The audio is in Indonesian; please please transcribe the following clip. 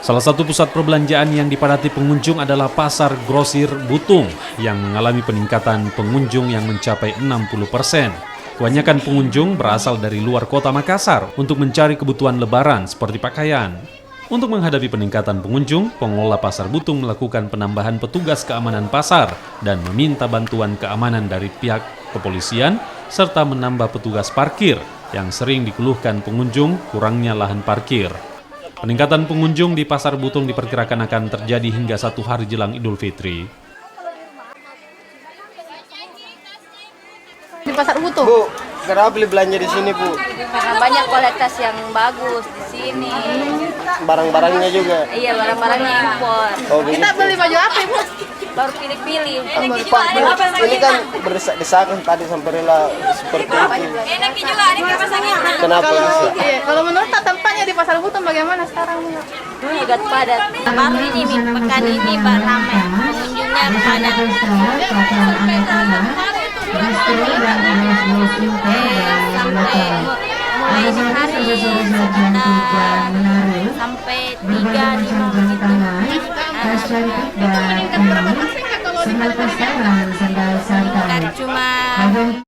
Salah satu pusat perbelanjaan yang dipadati pengunjung adalah Pasar Grosir Butung yang mengalami peningkatan pengunjung yang mencapai 60%. Kebanyakan pengunjung berasal dari luar kota Makassar untuk mencari kebutuhan lebaran seperti pakaian. Untuk menghadapi peningkatan pengunjung, pengelola Pasar Butung melakukan penambahan petugas keamanan pasar dan meminta bantuan keamanan dari pihak kepolisian serta menambah petugas parkir yang sering dikeluhkan pengunjung kurangnya lahan parkir. Peningkatan pengunjung di Pasar Butung diperkirakan akan terjadi hingga 1 hari jelang Idul Fitri. Di Pasar Butung? Bu, kenapa beli belanja di sini, Bu? Karena banyak kualitas yang bagus di sini. Barang-barangnya juga. Iya, barang-barangnya impor. Oh, Kita begitu. beli baju apa, Ibu? Baru pilih-pilih. Pak, ini kan berdesak-desakan tadi sampai rela seperti itu. Enak juga, ini pasangnya. Kenapa bisa? Iya, kalau menurut tempatnya di Pasar Butung bagaimana sekarang? Juga padat. Baru ini nih, pekan ini Pak ramai. Pengunjungnya padat. Sampai mulai sehari sampai 3-5 begitu. Bukan cuma